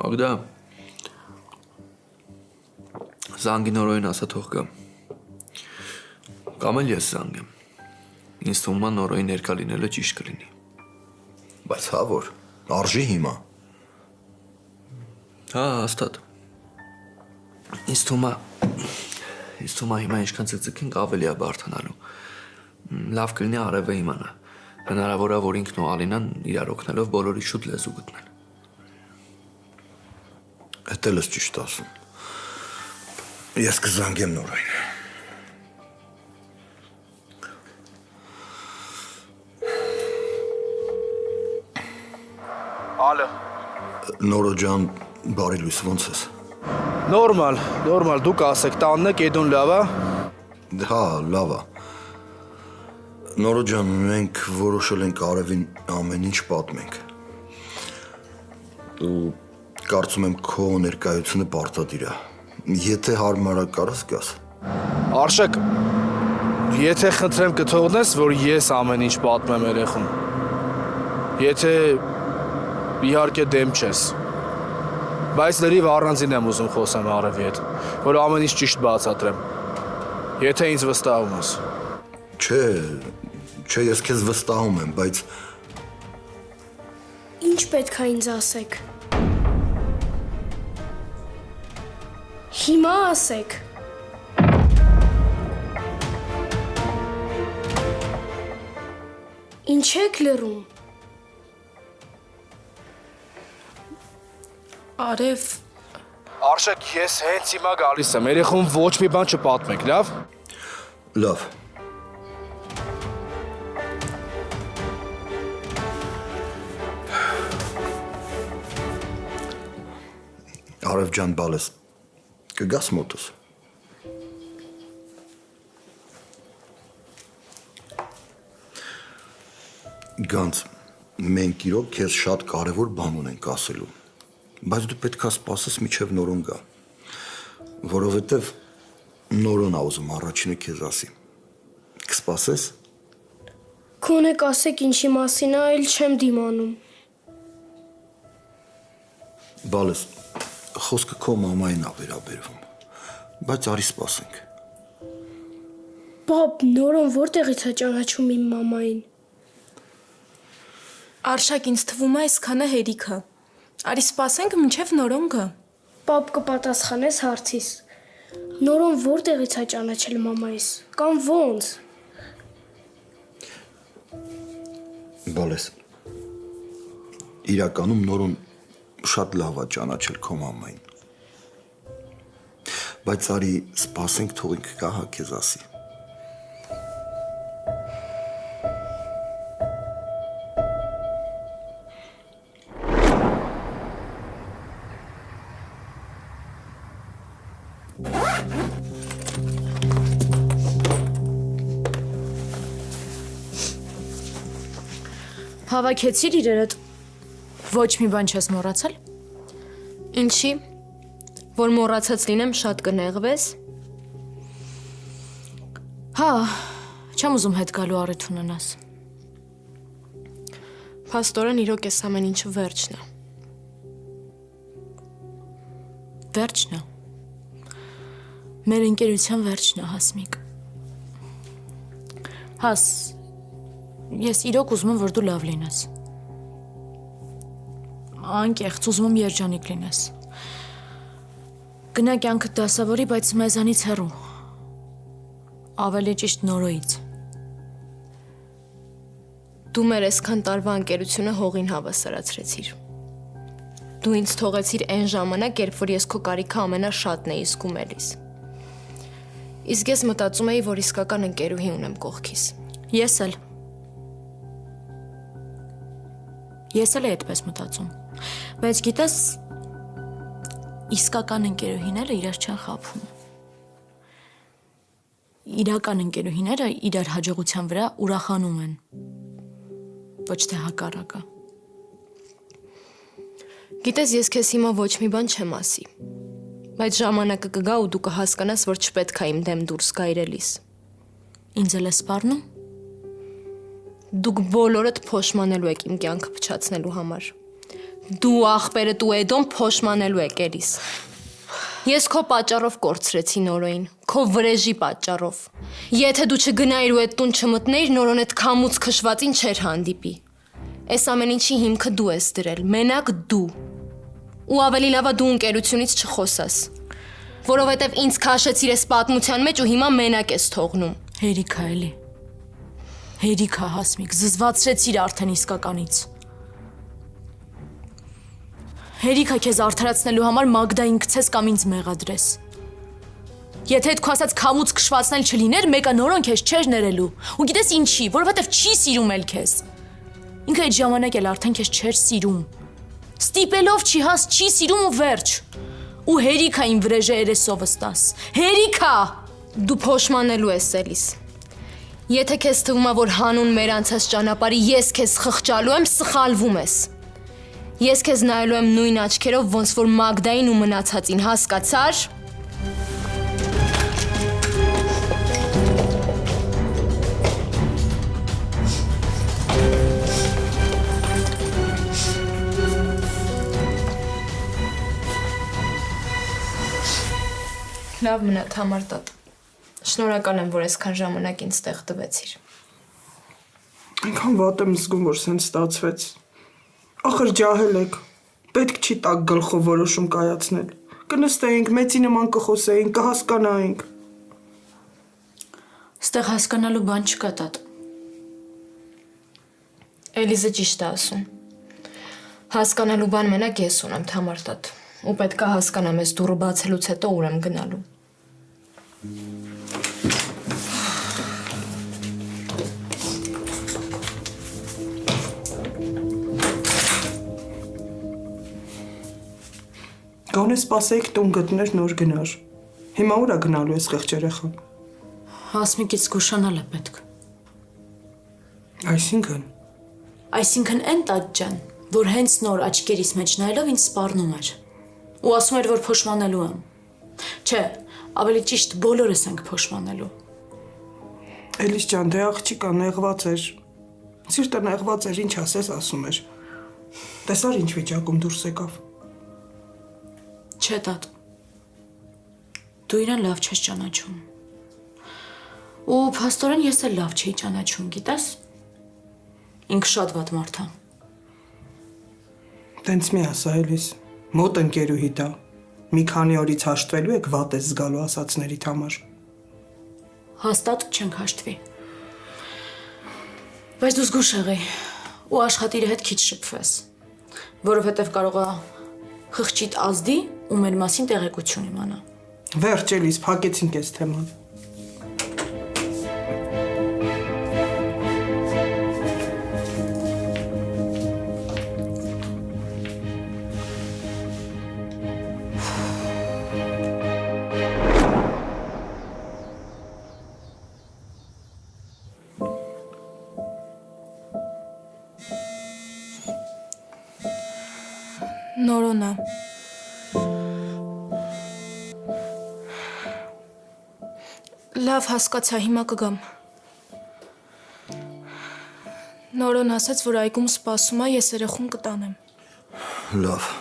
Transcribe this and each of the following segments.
Ագդա զանգի նորոյին ասա թող գա կամ էլ ես զանգեմ ինձ թվում է նորոյի ներկա լինելը ճիշտ կլինի Բայց հա որ արժի հիմա Հա հաստատ ինձ թվում է հիմա ինչքան ծծկենք ավելի է բարդանալու լավ կլինի արևը իմանա հնարավոր է որ ինքն ու Ալինան իրար օգնելով բոլորի շուտ լեզու գտնեն Էդ էլ ես ճիշտ ասում Ես կզանգեմ նորոյին Ալո Նորո ջան բարի լույս ոնց ես Նորմալ դուք ասեք տանն եք Էդոն լավ է Հա լավ է Նորո ջան մենք որոշել ենք արևին ամեն ինչ պատմենք Ու կարծում եմ քո ներկայությունը պարտադիր է Եթե հարմար է կարաս գաս Արշակ Եթե խնդրեմ կթողնես որ ես ամեն ինչ պատմեմ երեխուն Եթե իհարկե դեմ չես Բայց լրիվ առանձին եմ ուզում խոսեմ արևի հետ որ ամեն ինչ ճիշտ բացատրեմ Եթե ինձ վստահում ես Չէ ես քեզ վստահում եմ բայց Ինչ պետք է ինձ ասեք Հիմա ասեք Ինչ եք լռում Արև Արշակ ես հենց հիմա գալիս եմ երեխուն ոչ մի բան չպատմեք լավ Լավ Արև ջան բալես կգաս մոտս Գանց մենք իրոք քեզ շատ կարևոր բան ունենք ասելու Բայց դու պետք է սպասես մինչև նորոն գա Որովհետև նորոն ա ուզում առաջինը քեզ ասի Կսպասես Քոնեք ասեք ինչի մասին է այլ չեմ դիմանում Բալես խոսքը քո մամային ա վերաբերվում Բայց արի սպասենք Պապ նորոն որտեղից է ճանաչում իմ մամային Արշակ ինձ թվում է այսքանը հերիք է Արի սպասենք մինչև նորոն գա Պապ կպատասխանես հարցիս Նորոն որտեղից է ճանաչել մամայիս կամ ոնց Բալես իրականում նորոն շատ լավ է ճանաչել քո մամային Բայց արի սպասենք թողինք գա հա քեզ ասի Հավաքեցիր իրերդ Ոչ մի բան չես մոռացել Ինչի որ մոռացած լինեմ շատ կնեղվես Հա չեմ ուզում հետ գալու առիթ ունենաս Փաստորեն իրոք էս ամեն ինչը վերջն է Վերջն է Մեր ընկերության վերջն է Հասմիկ Հաս Ես իրոք ուզում եմ որ դու լավ լինես Անկեղծ ուզում եմ երջանիկ լինես Գնա կյանքդ դասավորի բայց մեզանից հեռու Ավելի ճիշտ նորոյից Դու մեր այսքան տարվա ընկերությունը հողին հավասարացրեցիր Դու ինձ թողեցիր այն ժամանակ երբ որ ես քո կարիքը ամենաշատն էի զգում էլիս Իսկ ես մտածում էի որ իսկական ընկերուհի ունեմ կողքիս Ես էլ այդպես մտածում Բայց գիտես Իսկական ընկերուհիները իրար չեն խաբում Իրական ընկերուհիները իրար հաջողության վրա ուրախանում են Ոչ թե հակառակը Գիտես ես քեզ հիմա ոչ մի բան չեմ ասի Բայց ժամանակը կգա ու դու կհասկանաս որ չպետք է իմ դեմ դուրս գա իրելիս Ինձ էլ ես սպառնում Դուք բոլորդ փոշմանելու եք իմ կյանքը փչացնելու համար Դու աղբերդ ու Էդոն փոշմանելու եք երիս։ Ես քո պատճառով կորցրեցի Նորոին, քո վրեժի պատճառով։ Եթե դու չգնայիր ու այդ տուն չմտնեիր, Նորոն այդ քամուց քշվածին չէր հանդիպի։ Այս ամեն ինչի հիմքը դու ես դրել, մենակ դու։ Ու ավելի լավ է դու ընկերությունից չխոսաս, որովհետև ինձ քաշեցիր այս պատմության մեջ ու հիմա մենակ ես թողնում։ Հերիքա էլի։ Հերիքա Հասմիկ, զզվացրեցիր արդեն իսկականից։ Հերիքա քեզ արդարացնելու համար Մագդային գցես կամ ինձ մեղադրես։ Եթե այդ քո ասած քամուց քշվածնել չլիներ, մեկը Նորոն քեզ չէր ներելու։ Ու գիտես ինչի, որովհետև չի սիրում էլ քեզ։ Ինքը այդ ժամանակ էլ արդեն քեզ չէր սիրում։ Ստիպելով չի հաս, չի սիրում ու վերջ։ Ու հերիքա իմ վրեժը երեսովս տաս։ Հերիքա։ Դու փոշմանելու ես էլիս։ Եթե քեզ թվում է, որ հանուն մեր անցած ճանապարհի ես քեզ խղճալու եմ, սխալվում ես։ Ես քեզ նայելու եմ նույն աչքերով, ոնց որ Մագդային ու մնացածին, հասկացար։ Լավ մնա, Թամար տատ։ Շնորհակալ եմ, որ այսքան ժամանակ ինձ տեղ տվեցիր։ Այնքան վատ եմ զգում, որ սենց ստացվեց։ Ախր ջահել եք։ Պետք չի տակ գլխով որոշում կայացնել։ Կնստեինք, մեծի նման կխոսեինք, կհասկանայինք։ Ստեղ հասկանալու բան չկա տատ։ Էլիզը ճիշտ է ասում։ Հասկանալու բան մենակ ես ունեմ, Թամար տատ։ Ու պետք է հասկանամ ես դուռը բացելուց հետո ուր եմ գնալու։ Գոնե սպասեիք տուն գտներ նոր գնար։ Հիմա ուր է գնալու ես խեղճ երեխան։ Հասմիկից զգուշանալ է պետք։ Այսինքն Այն տաճ ջան, որ հենց նոր աչքերիս մեջ նայելով ինձ սպառնում էր։ Ու ասում էր, որ փոշմանելու եմ։ Չէ, ավելի ճիշտ բոլորս ենք փոշմանելու։ Էլիս ջան, դե աղջիկա նեղված էր։ Սիրտը նեղված էր, ինչ ասես ասում էր։ Տեսար ինչ վիճակում դուրս եկավ։ Չէ տատ։ Դու իրան լավ չես ճանաչում։ Ու փաստորեն ես էլ լավ չէի ճանաչում, գիտես։ Ինքը շատ վատ մարդ է։ Տենց մի ասա էլիս, մոտ ընկերուհի դա։ Մի քանի օրից հաշտվելու եք վատ ես զգալու ասածներիդ համար։ Հաստատ չենք հաշտվի։ Բայց դու զգուշ եղի ու աշխատիր հետ քիչ շփվես, որովհետև կարող է խղճիդ ազդի ու մեր մասին տեղեկություն իմանա։ Վերջ էլիս, փակեցինք այս թեման։ Նորոնա։ Լավ հասկացա, հիմա կգամ։ Նորոն ասաց, որ այգում սպասում է, ես երեխուն կտանեմ։ Լավ։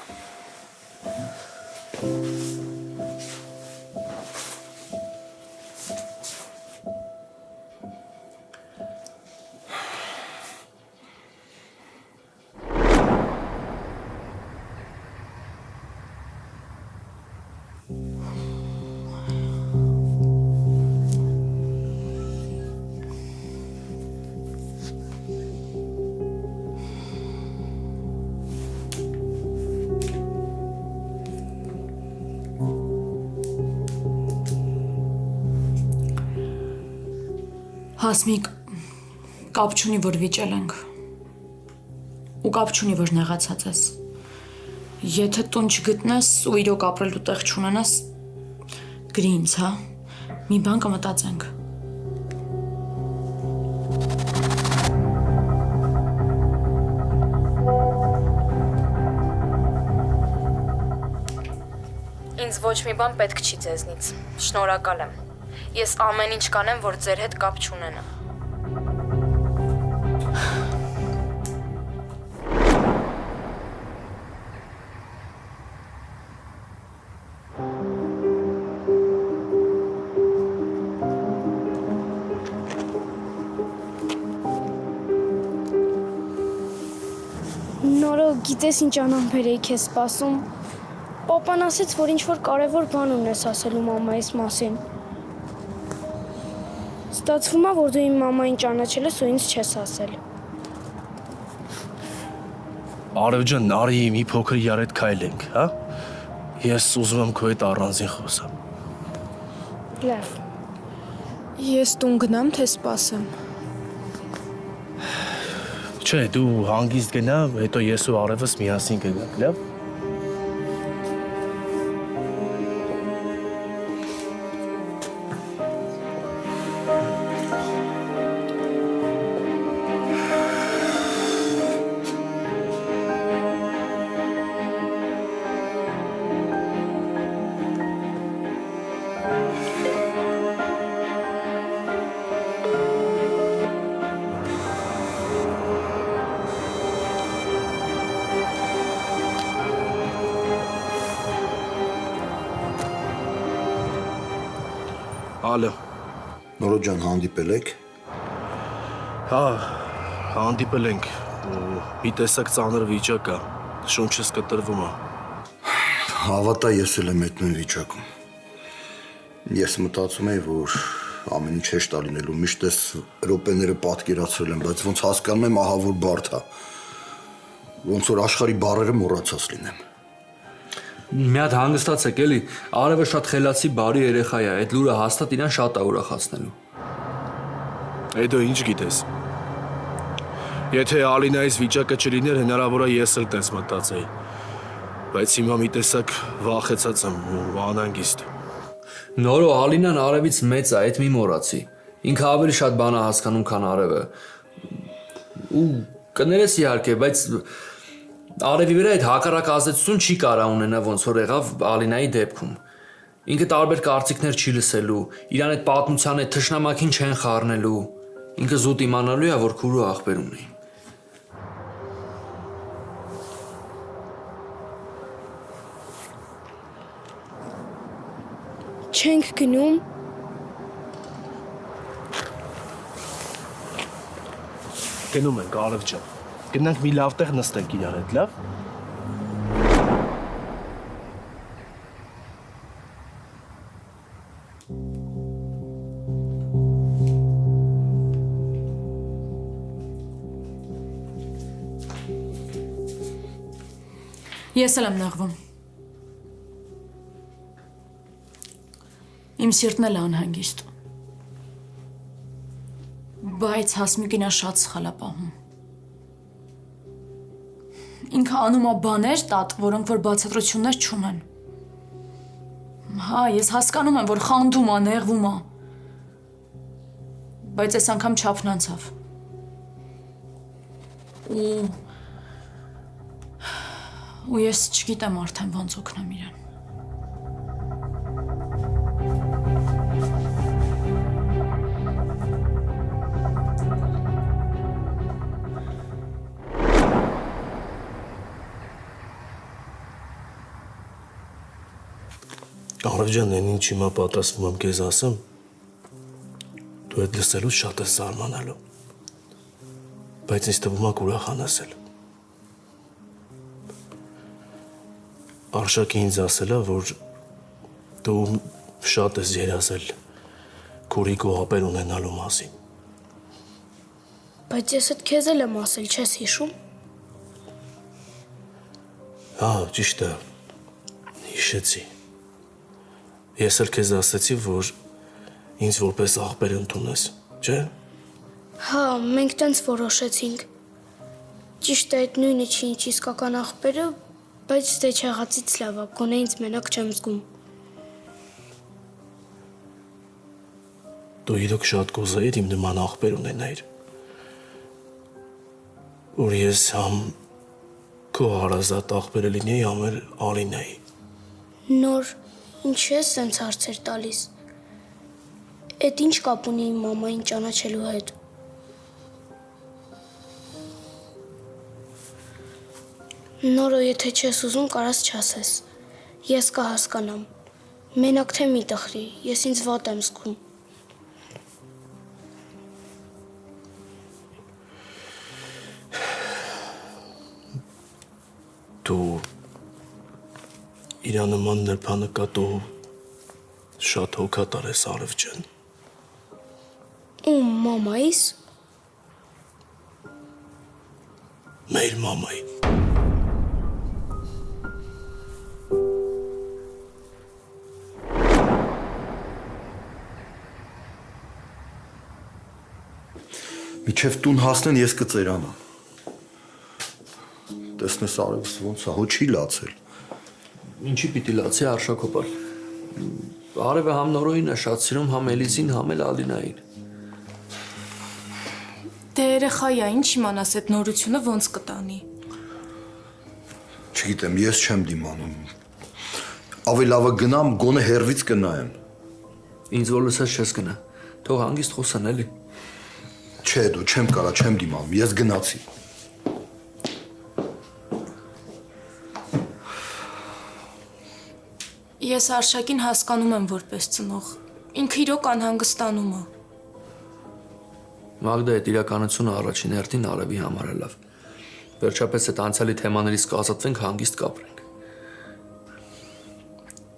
Հասմիկ, կապ չունի, որ վիճել ենք։ Ու կապ չունի, որ նեղացած ես։ Եթե տուն չգտնես ու իրոք ապրելու տեղ չունենաս, գրի ինձ, հա։ Մի բան կմտածենք։ Ինձ ոչ մի բան պետք չի ձեզնից։ Շնորհակալ եմ։ Ես ամեն ինչ կանեմ, որ ձեր հետ կապ չունենա։ Նորո գիտես ինչ անամբեր էի քեզ սպասում։ Պապան ասեց, որ ինչ-որ կարևոր բան ունես ասելու մամայիս մասին։ Ստացվում է, որ դու իմ մամային ճանաչել ես ու ինձ չես ասել։ Արև ջան, արի մի փոքր իրար հետ քայլենք, հա։ Ես ուզում եմ քո հետ առանձին խոսամ։ Լավ։ Ես տուն գնամ, թե սպասեմ։ Չէ, դու հանգիստ գնա, հետո ես ու Արևս միասին կգանք, լավ։ Ալո։ Նորո ջան, հանդիպել եք։ Հա, հանդիպել ենք։ Մի տեսակ ծանր վիճակ է։ Շունչս կտրվում է։ Հավատա, ես էլ եմ այդ նույն վիճակում։ Ես մտածում եի, որ ամեն ինչ հեշտ է լինելու, միշտ այս րոպեները պատկերացրել եմ, բայց ոնց հասկանում եմ, ահա որ բարդ է։ Ոնց որ աշխարհի բառերը մոռացած լինեմ։ Մի հատ հանգստացեք էլի, Արևը շատ խելացի բարի երեխա է, այդ լուրը հաստատ իրան շատ է ուրախացնելու։ Դու ինչ գիտես։ Եթե Ալինայից վիճակը չլիներ, հնարավոր է ես էլ տես մտածեի։ Բայց հիմա մի տեսակ վախեցած եմ ու անհանգիստ։ Նորո Ալինան Արևից մեծ է, այդ մի մոռացի։ Ինքը ավելի շատ բան է հասկանում, քան Արևը։ Ու կներես իհարկե, բայց Արևի վրա այդ հակառակ ազդեցություն չի կարա ունենա, ոնց որ եղավ Ալինայի դեպքում։ Ինքը տարբեր կարծիքներ չի լսելու, իրան այդ պատմության այդ թշնամակին չեն խառնելու։ Ինքը զուտ իմանալու է, որ քուրու աղբեր ունի։ Չենք գնում։ Գնում ենք, Արև ջան։ Գնանք մի լավ տեղ նստենք իրար հետ, լավ։ Ես էլ եմ նեղվում։ Իմ սիրտն էլ է անհանգիստ։ Բայց Հասմիկինը շատ սխալ է պահում։ Ինքը անում է բաներ տատ, որոնք որ բացատրություններ չունեն։ Հա, ես հասկանում եմ, որ խանդում է, նեղվում է։ Բայց այս անգամ չափն անցավ։ Ու ես չգիտեմ արդեն ոնց օգնեմ իրան։ Արև ջան, այն ինչ հիմա պատրաստվում եմ քեզ ասեմ, դու այդ լսելուց շատ ես զարմանալու։ Բայց ինձ թվում է կուրախանաս էլ։ Արշակը ինձ ասել է, որ դու շատ ես երազել քուրիկ ու ապեր ունենալու մասին։ Բայց ես այդ քեզ էլ եմ ասել, չես հիշում։ Հա, ճիշտ է։ Հիշեցի։ Ես էլ քեզ ասեցի, որ ինձ որպես աղբեր ընդունես, չէ՞։ Հա, մենք տենց որոշեցինք։ Ճիշտ է, այդ նույնը չի ինչ իսկական աղբերը, բայց դե չեղածից լավ է, գոնե ինձ մենակ չեմ զգում։ Դու իրոք շատ կուզեիր իմ նման աղբեր ունենայիր։ Որ ես համ քո հարազատ աղբերը լինեի, համ էլ Ալինայի։ Նոր, ինչու ես սենց հարցեր տալիս։ Էդ ինչ կապ ունի իմ մամային ճանաչելու հետ։ Նորո, եթե չես ուզում, կարաս չասես։ Ես կհասկանամ։ Մենակ թե մի տխրի, ես ինձ վատ եմ զգում։ Դու իր նման նրբանկատու շատ հոգատար ես Արև ջան։ Ում մամայիս։ Մեր մամայի։ Միջև տուն հասնեն ես կծերանամ։ Տեսնես Արևս ոնց է, հո չի լացել։ Ինչի պիտի լացի Արշակոպար։ Արևը համ Նորոյին է շատ սիրում, համ Էլիզին, համ էլ Ալինային։ Դե երեխայա, ինչ իմանաս այդ նորությունը ոնց կտանի։ Չգիտեմ, ես չեմ դիմանում։ Ավելի լավը գնամ, գոնե հերվից կնայեմ։ Ինձ որ լսես չես գնա։ Թող հանգիստ խոսան էլի։ Չէ, դու չեմ կարա, չեմ դիմանում, ես գնացի։ Ես Արշակին հասկանում եմ որպես ծնող։ Ինքը իրոք անհանգստանում է։ Մագդա այդ իրականությունը առաջին հերթին Արևի համար է լավ։ Վերջապես այդ անցյալի թեմաներից կազատվենք, հանգիստ կապրենք։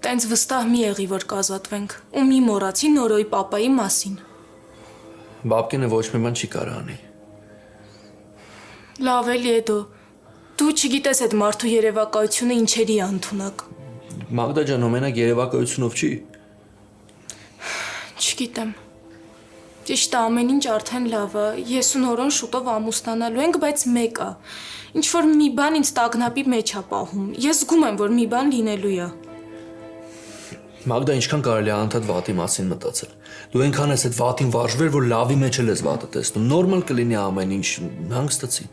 Տենց վստահ մի եղի, որ կազատվենք, ու մի մոռացի Նորոյի պապայի մասին։ Բաբկինը ոչ մի բան չի կարող անի։ Լավ էլի է դու չգիտես այդ մարդու երևակայությունը ինչերի է ընդունակ։ Մագդա ջան, ամենակ երևակայությունով չի։ Չգիտեմ։ Ճիշտ է, ամեն ինչ արդեն լավ է։ Ես ու Նորոն շուտով ամուսնանալու ենք, բայց մեկ է։ Ինչ որ մի բան ինձ տագնապի մեջ է պահում։ Ես զգում եմ, որ մի բան լինելու է։ Մագդա, ինչքան կարելի է անդադ վատի մասին մտածել։ Դու այնքան ես այդ վատին վարժվել, որ լավի մեջ էլ ես վատը տեսնում։ Նորմալ կլինի ամեն ինչ, հանգստացի։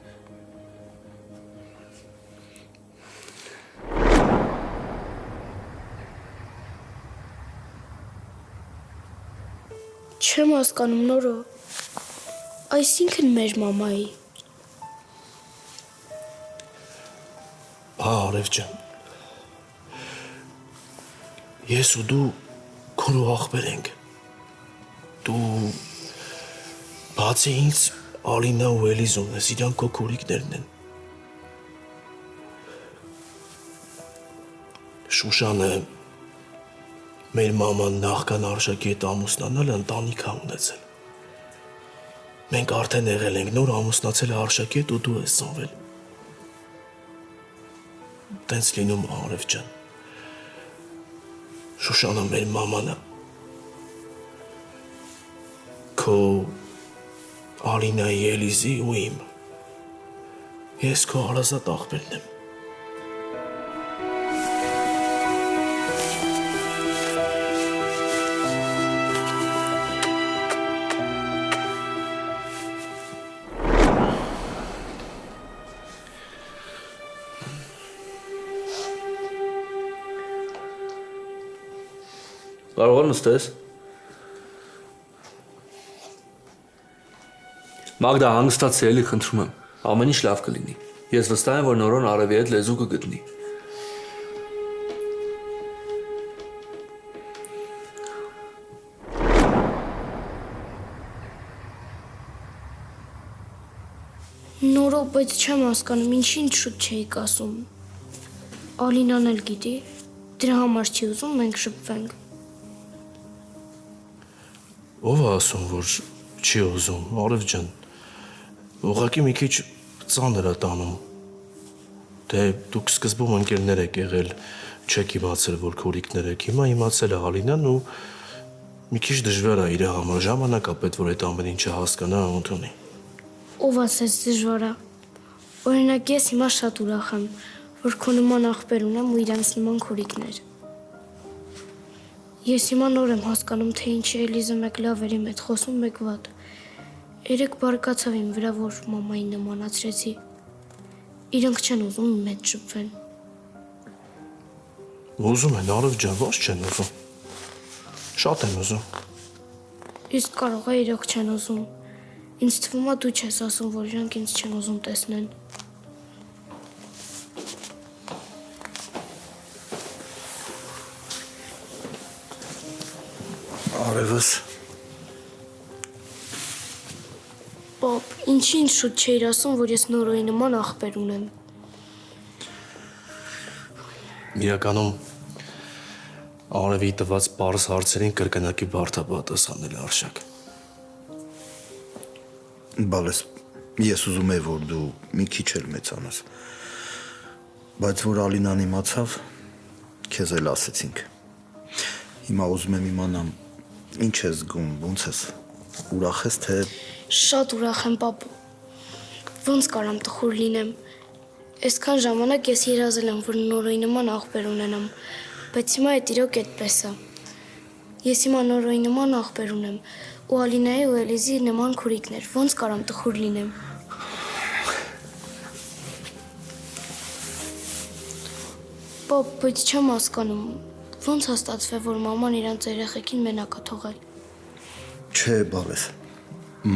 Չեմ հասկանում Նորո։ Այսինքն մեր մամայի։ Արև ջան։ Ես ու դու քո ախպեր ենք։ Դու բացի ինձ Ալինա ու Էլիզուն ես, իրանք քո քուրիկներն են։ Շուշանը մեր մաման նախքան Արշակի հետ ամուսնանալ ընտանիք է ունեցել։ Մենք արդեն եղել ենք, նոր ամուսնացել է Արշակի հետ ու դու ես ծնվել։ Տենց լինում Արև ջան։ Շուշանը մեր մաման է։ Քո Ալինայի, Էլիզի ու իմ։ Ես քո հարազատ աղբերն եմ։ Կարող եմ նստես։ Մագդա, հանգստացի էլի, խնդրում եմ։ Ամեն ինչ լավ կլինի։ Ես վստահ եմ, որ Նորոն Արևի հետ լեզու կգտնի։ Նորո, բայց չեմ հասկանում, ինչին շուտ չէիք ասում։ Ալինան էլ գիտի, դրա համար չի ուզում մենք շփվենք։ Ով է ասում, որ չի ուզում, Արև ջան, ուղղակի մի քիչ ծանր է տանում։ Դե դուք սկզբում ընկերներ եք եղել, չեք իմացել, որ քուրիկներ եք, հիմա իմացել է Ալինան ու մի քիչ դժվար է իր համար, ժամանակ է պետք, որ այդ ամեն ինչը հասկանա ու ընդունի։ Ով ասեց դժվար է։ Օրինակ ես հիմա շատ ուրախ եմ, որ քո նման աղբեր ունեմ ու իրանց նման քուրիկներ։ Ես հիմա նոր եմ հասկանում, թե ինչի Էլիզը մեկ լավ էր իմ հետ խոսում, մեկ վատ։ Երեք բարկացավ իմ վրա, որ մամային նմանացրեցի։ Իրանք չեն ուզում իմ հետ շփվեն։ Ուզում են, Արև ջան, ոչ չեն ուզում։ Շատ են ուզում։ Իսկ կարող է իրոք չեն ուզում։ Ինձ թվում է դու չես ասում, որ իրանք ինձ չեն ուզում տեսնեն։ Արևս։ Պապ, ինչին շուտ չէիր ասում, որ ես Նորոյի նման աղբեր ունեմ։ Իրականում Արևի տված պարզ հարցերին կրկնակի բարդ է պատասխանել Արշակ։ Բալես, ես ուզում եմ, որ դու մի քիչ էլ մեծանաս։ Բայց որ Ալինան իմացավ, քեզ էլ ասեցինք։ Հիմա ուզում եմ իմանամ, ինչ ես զգում, ոնց ես, ուրախ ես, թե… Շատ ուրախ եմ, պապ։ Ոնց կարամ տխուր լինեմ։ Այսքան ժամանակ ես երազել եմ, որ Նորոյի նման աղբեր ունենամ, բայց հիմա այդ իրոք այդպես է։ Ես հիմա Նորոյի նման աղբեր ունեմ, ու Ալինայի ու Էլիզի նման քուրիկներ, ոնց կարամ տխուր լինեմ։ Պապ, բայց չեմ հասկանում, ոնց հաստատվե, որ մաման իրանց երեխեքին մենակ է թողել։ Չէ, բալես,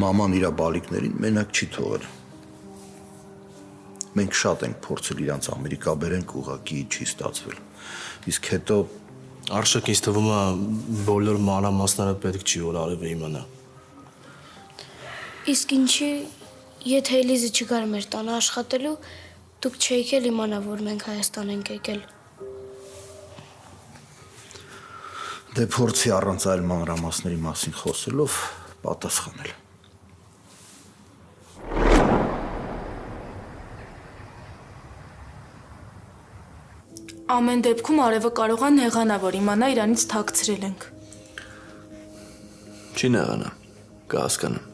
մաման իրա բալիկներին մենակ չի թողել։ Մենք շատ ենք փորձել իրանց Ամերիկա բերենք, ուղղակի չի ստացվել։ Իսկ հետո… Արշակ ինձ թվում է բոլոր մանրամասները պետք չի որ Արևը իմանա։ Իսկ ինչի, եթե Էլիզը չգար մեր տանը աշխատելու, դուք չէիք էլ իմանա, որ մենք Հայաստան ենք եկել։ Դե փորձի առանց այլ մանրամասների մասին խոսելով պատասխանել։ Ամեն դեպքում Արևը կարող է նեղանա, որ իմանա իրանից թաքցրել ենք։ Չի նեղանա, կհասկանամ։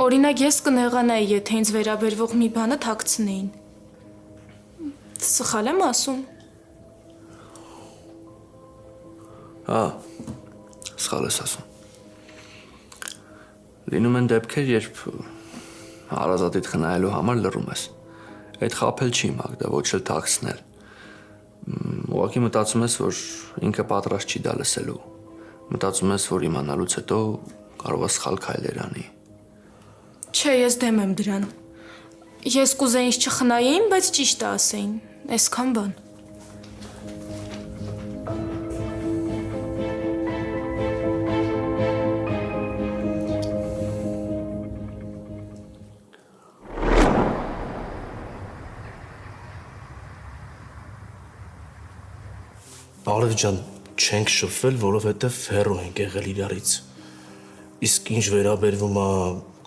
Օրինակ ես կնեղանայի, եթե ինձ վերաբերվող մի բանը թաքցնեին։ Սխալ եմ ասում։ Հա, սխալ ես ասում։ Լինում են դեպքեր, երբ հարազատիդ խնայելու համար լռում ես։ Այդ խաբել չի Մագդա, ոչ էլ թաքցնել։ Ուղղակի մտածում ես, որ ինքը պատրաստ չի դա լսելու։ Մտածում ես, որ իմանալուց հետո կարող է սխալ քայլեր անի։ Չէ, ես դեմ եմ դրան։ Ես կուզեի ինձ չխնայեին, բայց ճիշտը ասեին։ Այսքան բան։ Արև ջան, չենք շփվել, որովհետև հեռու ենք եղել իրարից։ Իսկ ինչ վերաբերվում է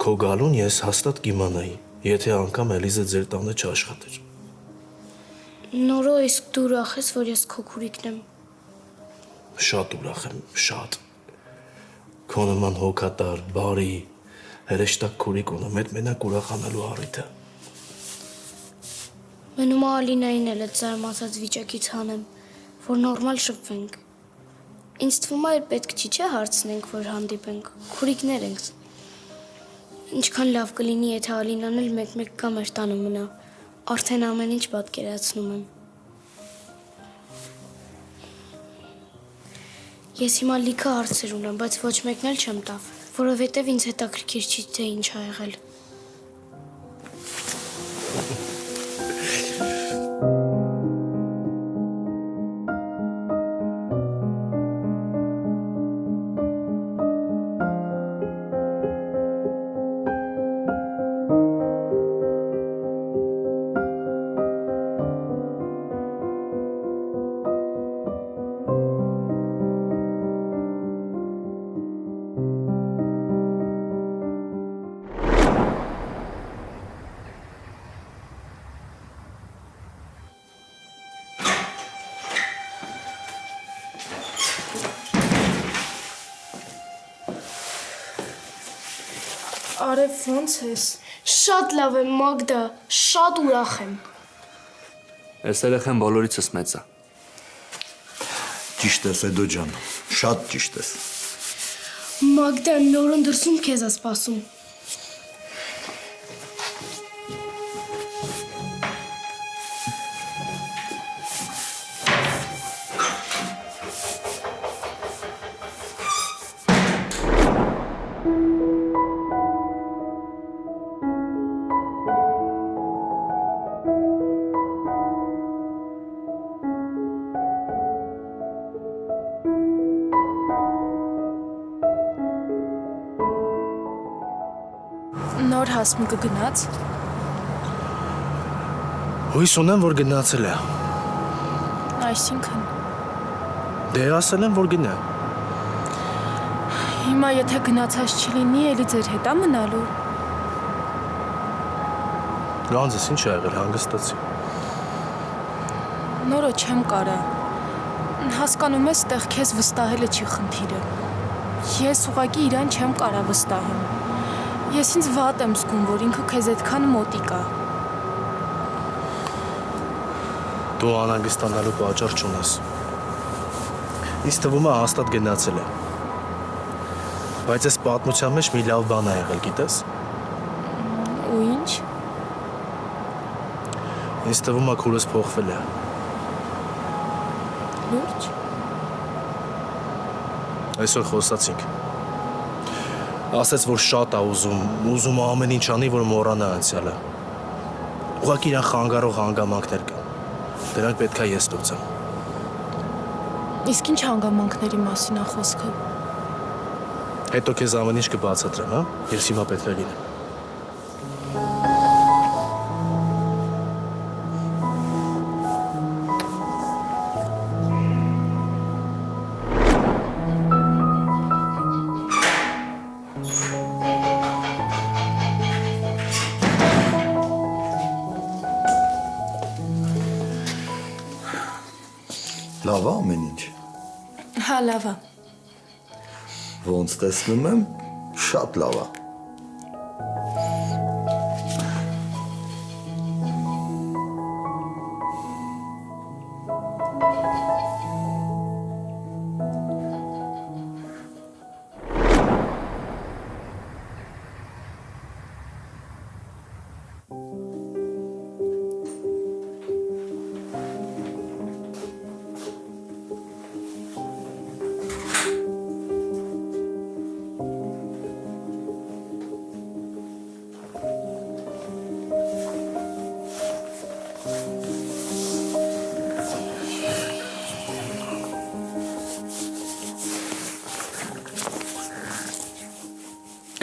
քո գալուն, ես հաստատ կիմանայի, եթե անգամ Էլիզը ձեր տանը չաշխատեր։ Նորո, իսկ դու ուրախ ես, որ ես քո քուրիկն եմ։ Շատ ուրախ եմ, շատ։ Քո նման հոգատար, բարի, հրեշտակ քուրիկ ունեմ, այդ մենակ ուրախանալու առիթ է։ Մնում է Ալինային էլ այդ զարմացած վիճակից հանեմ, որ նորմալ շփվենք։ Ինձ թվում է պետք չի չէ հարցնենք, որ հանդիպենք, քուրիկներ ենք։ Ինչքան լավ կլինի, եթե Ալինան էլ մեկ-մեկ կա մեր տանը մնա, արդեն ամեն ինչ պատկերացնում եմ։ Ես հիմա լիքը հարցեր ունեմ, բայց ոչ մեկն էլ չեմ տա, որովհետև ինձ հետաքրքիր չի, թե ինչ ա եղել։ Արև, ոնց ես։ Շատ լավ եմ, Մագդա, շատ ուրախ եմ։ Այս երեխան բոլորիցս մեծ է։ Ճիշտ ես, Էդո ջան, շատ ճիշտ ես։ Մագդա, նորն դրսում քեզ է սպասում։ Նոր հասմիկը գնաց։ Հույս ունեմ, որ գնացել է։ Այսինքն Դե ասել եմ, որ գնա։ հիմա եթե գնացած չլինի, էլի ձեր հետ է մնալու։ Գանձես ինչ ա եղել, հանգստացի։ Նորը չեմ կարա։ Հասկանում ես, տեղ քեզ վստահելը չի խնդիրը։ Ես ուղղակի իրան չեմ կարա վստահեմ։ Ես ինձ վատ եմ զգում, որ ինքը քեզ այդքան մոտիկ է։ Դու անհանգստանալու պատճառ չունես։ Ինձ թվում է հաստատ գնացել է։ Բայց այս պատմության մեջ մի լավ բան ա եղել, գիտես։ Ու ինչ։ Ինձ թվում է քուրս փոխվել է։ Լուրջ։ Այսօր խոսացինք։ Ասեց, որ շատ ա ուզում է ամեն ինչ անի, որ մոռանա անցյալը։ Ուղղակի իրան խանգարող հանգամանքներ կան։ Դրանք պետք է ես լուծեմ։ Իսկ ինչ հանգամանքների մասին է խոսքը։ Հետո քեզ ամեն ինչ կբացատրեմ, հա։ Ես հիմա պետք է լինեմ։ Լավ է ամեն ինչ։ Հա, լավ է։ Ոնց տեսնում եմ, շատ լավ է։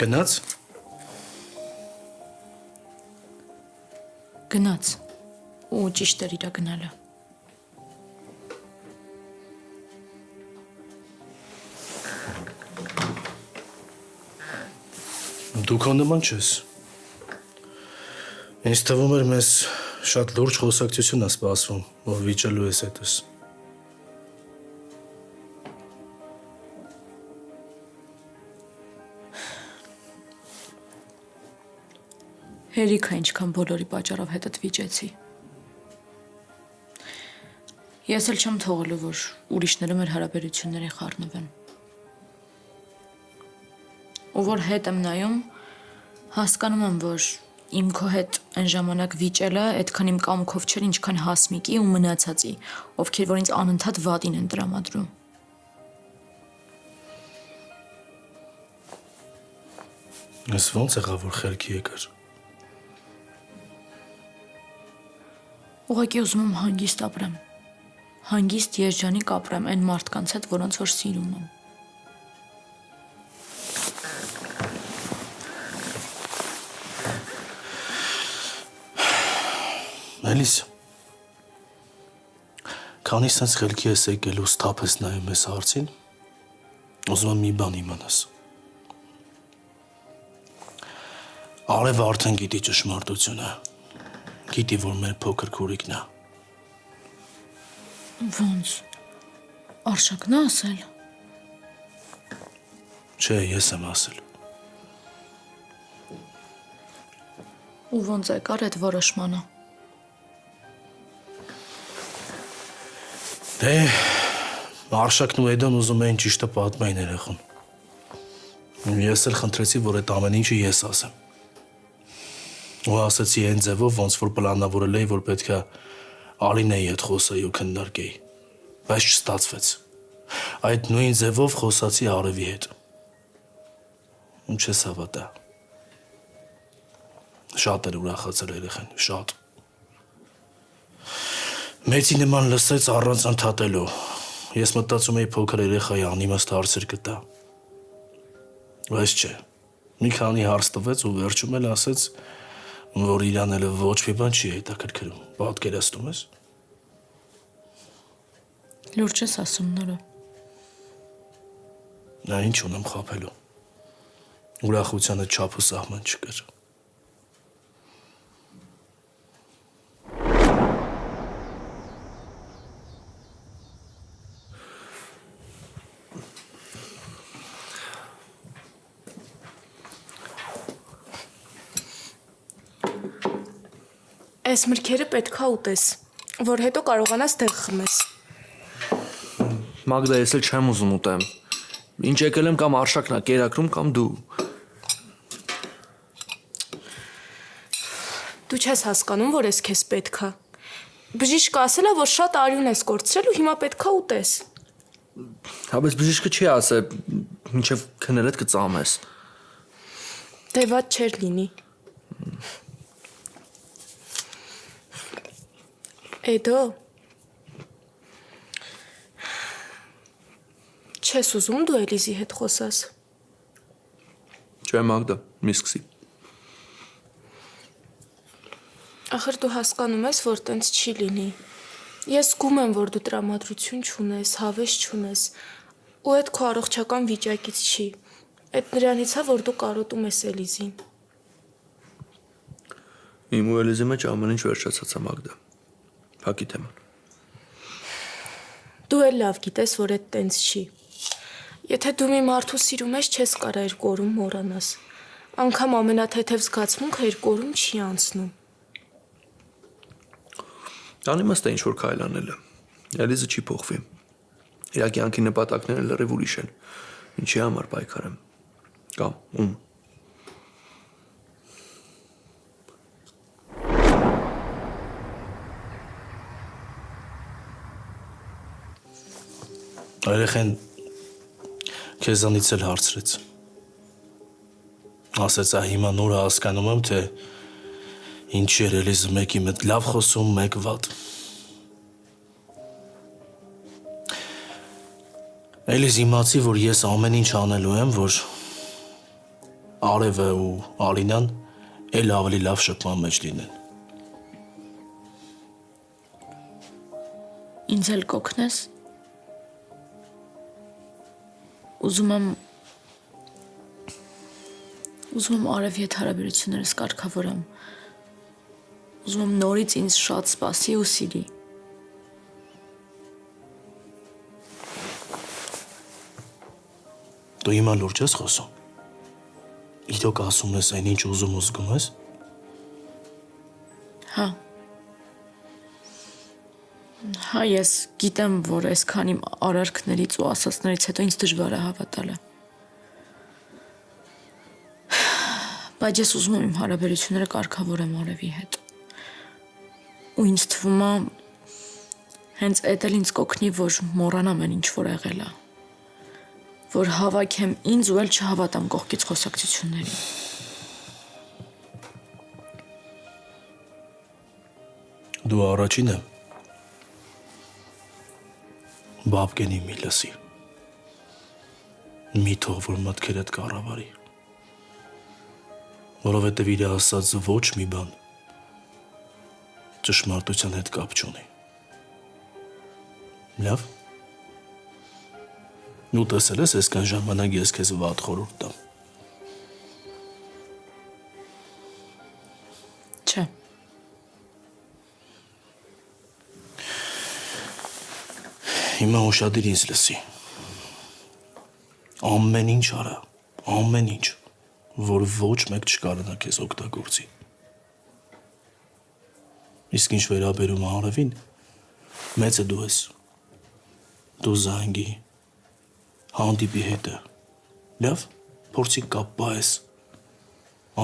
Գնաց։ Գնաց։ Ու ճիշտ էր իրա գնալը։ Դու քո նման չես։ Ինձ թվում էր մեզ շատ լուրջ խոսակցություն է սպասվում, որ վիճելու ես հետս։ Հերիք է ինչքան բոլորի պատճառով հետդ վիճեցի։ Ես էլ չեմ թողելու, որ ուրիշները մեր հարաբերություններին խառնվեն։ Ու որ հետ եմ նայում, հասկանում եմ, որ իմ քո հետ այն ժամանակ վիճելը այդքան իմ կամքով չէր, ինչքան Հասմիկի ու մնացածի, ովքեր որ ինձ անընդհատ վատին են տրամադրում։ Ես ոնց եղավ, որ խելքի եկար։ Ուղղակի ուզում եմ հանգիստ ապրեմ։ Հանգիստ երջանիկ ապրեմ այն մարդկանց հետ, որոնց որ սիրում եմ։ Էլիս, քանի սենց խելքի ես եկել ու սթափ ես նայում ես հարցին, ուզում եմ մի բան իմանաս։ Արևը արդեն գիտի ճշմարտությունը, գիտի, որ մեր փոքր քուրիկն է։ Ոնց, Արշակն է ասել։ Չէ, ես եմ ասել։ Ու ոնց եկար այդ որոշմանը։ Դե, Արշակն ու Էդոն ուզում էին ճիշտը պատմեին երեխուն։ Ես էլ խնդրեցի, որ այդ ամեն ինչը ես ասեմ։ Ու ասեցի այն ձևով, ոնց որ պլանավորել էի, որ պետք է Ալինեի հետ խոսեի ու քննարկեի, բայց չստացվեց։ Այդ նույն ձևով խոսացի Արևի հետ։ Ու չես հավատա։ Շատ էր ուրախացել երեխան, շատ։ Մեծի նման լսեց առանց ընդհատելու։ Ես մտածում էի փոքր երեխայի անիմաստ հարցեր կտա։ Բայց չէ։ Մի քանի հարց տվեց ու վերջում էլ ասեց, որ իրան էլ ոչ մի բան չի հետաքրքրում։ Պատկերացնում ես։ Լուրջ ես ասում նորը։ Նա ինչ ունեմ խափելու։ Ուրախությանը չափ ու սահման չկար։ Այս մրգերը պետքա ուտես, որ հետո կարողանաս դեղ խմես։ Մագդա, ես էլ չեմ ուզում ուտեմ։ Ինչ եկել եմ կամ արշակն է կերակրում կամ դու։ Դու չես հասկանում, որ ես քեզ պետքա։ Բժիշկը ասել է, որ շատ արյուն ես կորցրել ու հիմա պետքա ուտես։ Հաբես բժիշկը չի ասել, մինչև քներդ կծամես։ Դե ված չեր լինի։ Էդո։ Չես ուզում դու Էլիզի հետ խոսաս։ Չէ, Մագդա, մի սկսի։ Ախր դու հասկանում ես, որ տենց չի լինի։ Ես զգում եմ, որ դու տրամադրություն չունես, հավես չունես, ու այդ քո առողջական վիճակից չի։ Այդ նրանից է, որ դու կարոտում ես Էլիզին։ Իմ ու Էլիզի մեջ ամեն ինչ վերջացած է, Մագդա։ Փակի թեման։ Դու էլ լավ գիտես, որ այդ տենց չի։ Եթե դու մի մարդու սիրում ես, չես կարա իր կորում մոռանաս։ Անկամ ամենաթեթև զգացմունքը իր կորում չի անցնում։ Անիմաստ է ինչ-որ քայլ անելը։ Էլիզը չի փոխվի։ Իր կյանքի նպատակները լրիվ ուրիշ են։ Ինչի համար պայքարեմ։ Կամ ում։ Երեխեն քեզանից էլ հարցրեց։ Ասեց, հիմա նորը հասկանում եմ, թե ինչ էր Էլիզը մեկի մոտ լավ խոսում, մեկ վատ։ Էլիզ իմացի, որ ես ամեն ինչ անելու եմ, որ Արևը ու Ալինան էլ ավելի լավ շփման մեջ լինեն։ Ինձ էլ կօգնես։ Ուզում եմ Արևի հետ հարաբերություններս կարգավորեմ։ Ուզում եմ նորից ինձ շատ սպասի ու սիրի։ Դու հիմա լուրջ ես խոսում։ Իրոք ասում ես այն ինչ ուզում ու զգում ես։ Հա, ես գիտեմ, որ այսքան իմ արարքներից ու ասածներից հետո ինձ դժվար է հավատալը։ Բայց ես ուզում եմ իմ հարաբերությունները կարգավորեմ Արևի հետ։ Ու ինձ թվում է հենց այդ էլ ինձ կօգնի, որ մոռանամ այն ինչ որ եղել է։ Որ հավաքեմ ինձ ու էլ չհավատամ կողքից խոսակցություններին։ Դու առաջինը բաբկենի մի լսի։ Մի թող, որ մտքերդ կառավարի։ Որովհետև իր ասած ոչ մի բան ճշմարտության հետ կապ չունի։ Լավ։ Դու տեսել ես այսքան ժամանակ ես քեզ վատ խորհուրդ տամ։ Չէ։ Հիմա ուշադիր ինձ լսի։ Ամեն ինչ արա, ամեն ինչ, որ ոչ մեկ չկարանա քեզ օգտագործի։ Իսկ ինչ վերաբերում է Արևին, մեծը դու ես։ Դու զանգի, հանդիպի հետը։ Լավ, փորձի կապ պահես։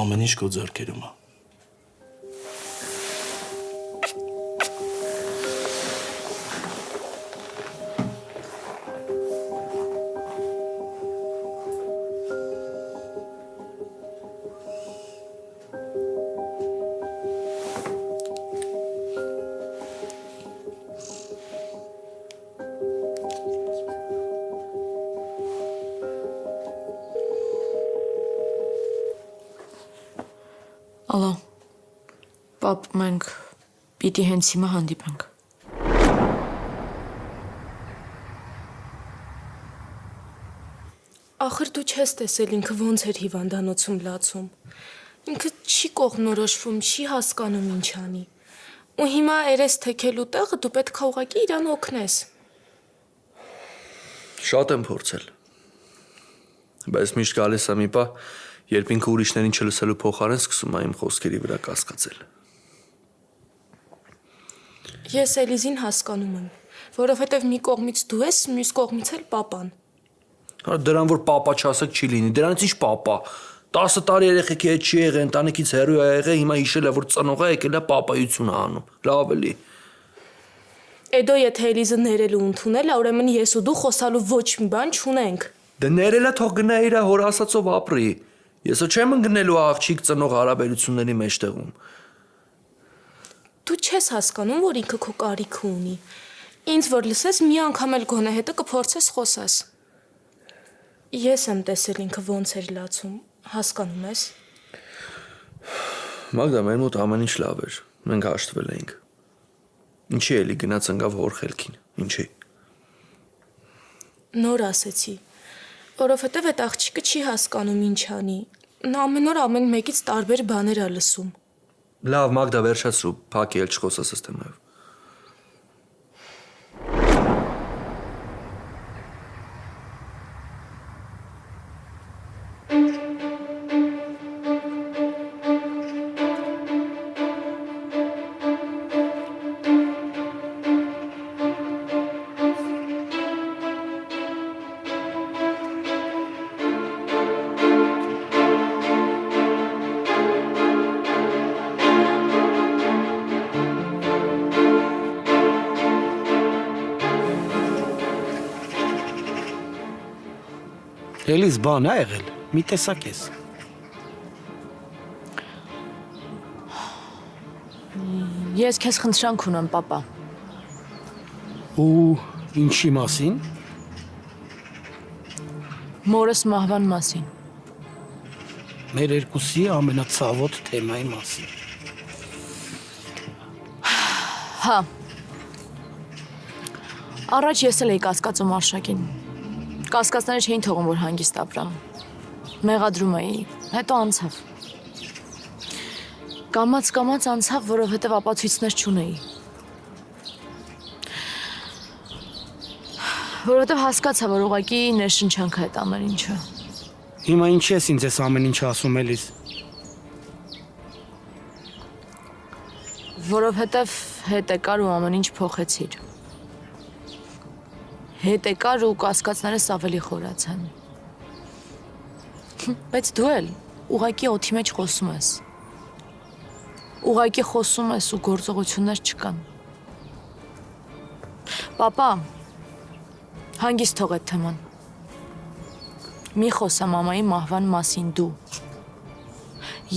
Ամեն ինչ քո ձեռքերում է։ Ալո, պապ, մենք պիտի հենց հիմա հանդիպենք։ Ախր դու չես տեսել ինքը ոնց էր հիվանդանոցում լացում։ Ինքը չի կողմնորոշվում, չի հասկանում ինչ անի։ Ու հիմա երես թեքելու տեղը դու պետք է ուղղակի իրան օգնես։ Շատ եմ փորձել։ Բայց միշտ գալիս է մի պահ, երբ ինքը ուրիշներին չլսելու փոխարեն սկսում է իմ խոսքերի վրա կասկածել։ Ես Էլիզին հասկանում եմ, որովհետև մի կողմից դու ես, մյուս կողմից էլ պապան։ Դրան որ պապա չասեք չի լինի, դրանից ինչ պապա։ 10 տարի երեխեքի հետ չի եղել, ընտանիքից հեռու է եղել, հիմա հիշել է, որ ծնողը եկել է պապայություն անում։ Լավ էլի։ Էդո եթե Էլիզը ներելու ընդունել, ուրեմն ես ու դու խոսալու ոչ մի բան չունենք։ Դե ներելա թող գնա իր հոր ասածով ապրի։ Ես չեմ ընկնելու աղջիկ ծնող հարաբերությունների մեջտեղում։ Դու չես հասկանում, որ ինքը քո կարիքը ունի։ Ինձ որ լսես, մի անգամ էլ գոնե հետը կփորձես խոսես։ Ես եմ տեսել ինքը ոնց էր լացում, հասկանում ես։ Մագդա, մեր մոտ ամեն ինչ լավ էր։ Մենք հաշտվել էինք։ Ինչի էլի գնաց ընկավ հոր խելքին։ Ինչի։ Նոր ասեցի, որովհետև այդ աղջիկը չի հասկանում ինչ անի։ Նա ամեն օր ամեն մեկից տարբեր բաներ է լսում։ Լավ, Մագդա, վերջացրու, փակի էլ չխոսես այս թեմայով։ Էլիս բան ա եղել, մի տեսակ ես։ Ես քեզ խնդրանք ունեմ, պապա։ Ու ինչի մասին։ Մորս մահվան մասին։ Մեր երկուսի ամենացավոտ թեմայի մասին։ Հա։ Առաջ ես էլ էի կասկածում Արշակին։ Կասկածները չէին թողում, որ հանգիստ ապրամ։ Մեղադրում էի, հետո անցավ։ Կամաց անցավ, որովհետև ապացույցներ չունեի։ Որովհետև հասկացա, որ ուղղակի ներշնչանք է այդ ամեն ինչը։ Հիմա ինչ ես ինձ ես ամեն ինչ ասում Էլիս։ Որովհետև հետ եկար ու ամեն ինչ փոխեցիր։ Հետ եկար ու կասկածներս ավելի խորացան։ Բայց դու էլ ուղղակի օդի մեջ խոսում ես։ Ուղղակի խոսում ես ու գործողություններ չկան։ Պապա, հանգիստ թող այդ թեման։ Մի խոսա մամայի մահվան մասին դու։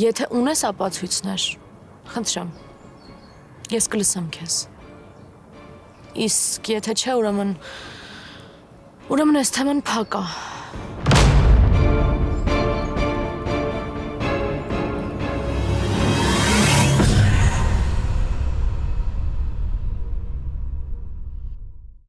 Եթե ունես ապացույցներ, խնդրեմ, ես կլսեմ քեզ։ Իսկ եթե չէ, ուրեմն այս թեման փակ է։